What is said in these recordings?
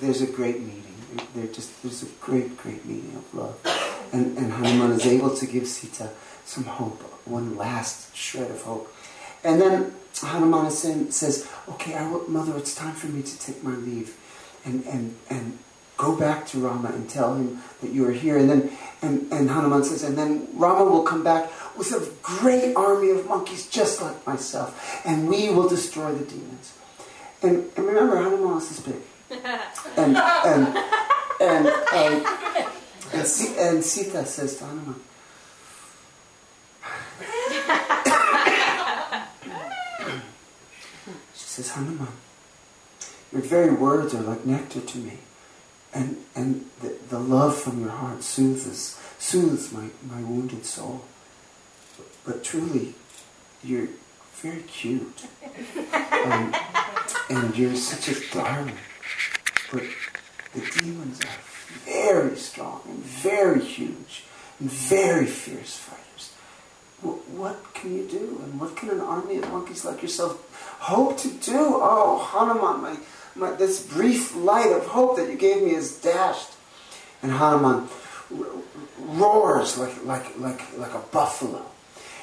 There's a great meeting. There's a great meeting of love. And Hanuman is able to give Sita some hope, one last shred of hope. And then Hanuman says, okay, Mother, it's time for me to take my leave and go back to Rama and tell him that you are here. And Hanuman says, and then Rama will come back with a great army of monkeys just like myself, and we will destroy the demons. And remember, Hanuman is this big. And Sita says to Hanuman, she says, Hanuman, your very words are like nectar to me, and the love from your heart soothes my wounded soul. But truly, you're very cute, and you're such a darling. But the demons are very strong and very huge and very fierce fighters. What can you do? And what can an army of monkeys like yourself hope to do? Oh, Hanuman, this brief light of hope that you gave me is dashed. And Hanuman roars like a buffalo.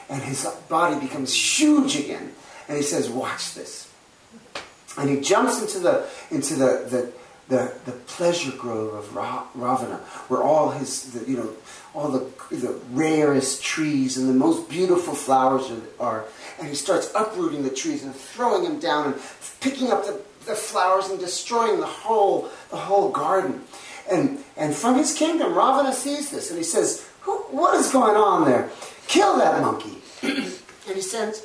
And his body becomes huge again. And he says, watch this. And he jumps into the pleasure grove of Ravana, where all the rarest trees and the most beautiful flowers are. And he starts uprooting the trees and throwing them down and picking up the flowers and destroying the whole garden. And from his kingdom, Ravana sees this and he says, what is going on there? Kill that monkey. And he sends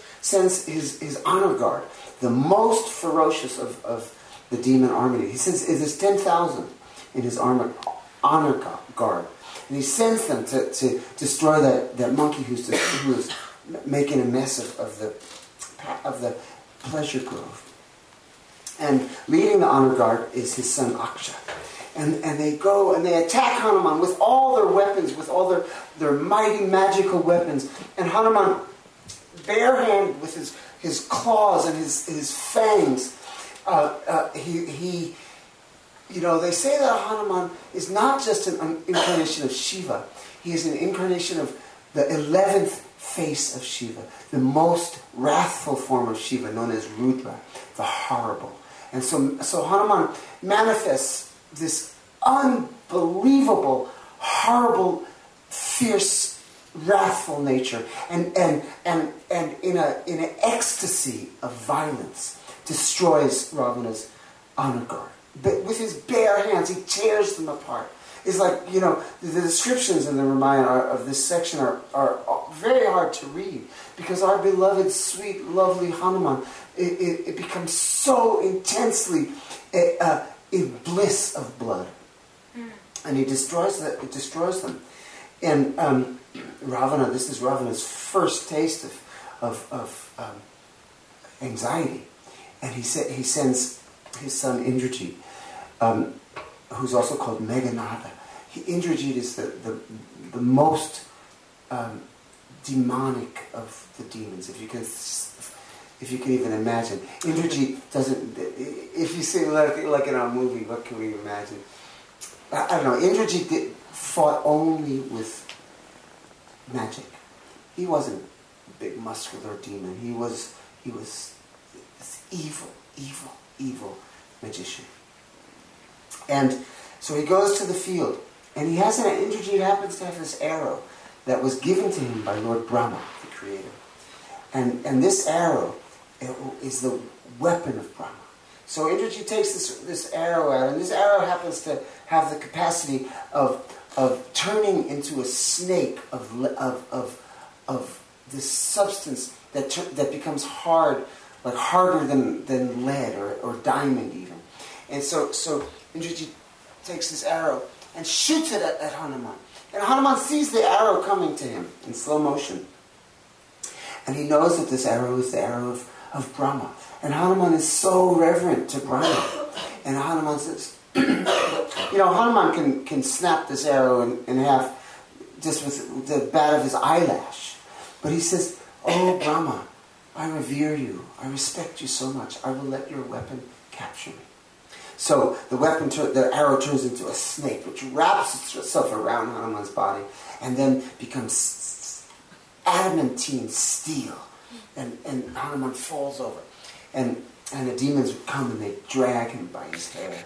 his honor guard, the most ferocious of the demon army. He says there's 10,000 in his honor guard. And he sends them to destroy that monkey who's making a mess of the pleasure grove. And leading the honor guard is his son Aksha. And they go and they attack Hanuman with all their weapons, with all their mighty magical weapons. And Hanuman, barehanded with his claws and his fangs, they say that Hanuman is not just an incarnation of Shiva. He is an incarnation of the 11th face of Shiva, the most wrathful form of Shiva, known as Rudra, the horrible. And so Hanuman manifests this unbelievable, horrible, fierce, wrathful nature, and in an ecstasy of violence, destroys Ravana's honor guard. But with his bare hands, he tears them apart. It's like, the descriptions in the Ramayana of this section are very hard to read, because our beloved, sweet, lovely Hanuman, it becomes so intensely in bliss of blood. And he destroys them. And Ravana, this is Ravana's first taste of anxiety. And he sends his son Indrajit, who's also called Meghanada. Indrajit is the most demonic of the demons, if you can even imagine. Indrajit doesn't. If you see like in our movie, what can we imagine? I don't know. Indrajit fought only with magic. He wasn't a big muscular demon. He was this evil magician. And so he goes to the field, and Indrajit happens to have this arrow that was given to him by Lord Brahma, the creator. And this arrow is the weapon of Brahma. So Indrajit takes this arrow out, and this arrow happens to have the capacity of turning into a snake of this substance that becomes hard, like harder than lead or diamond even. And so Indrajit takes this arrow and shoots it at Hanuman. And Hanuman sees the arrow coming to him in slow motion. And he knows that this arrow is the arrow of Brahma. And Hanuman is so reverent to Brahma. And Hanuman says, Hanuman can snap this arrow in half just with the bat of his eyelash. But he says, oh Brahma, I revere you. I respect you so much. I will let your weapon capture me. So the arrow turns into a snake, which wraps itself around Hanuman's body, and then becomes adamantine steel, and Hanuman falls over, and the demons come and they drag him by his hair,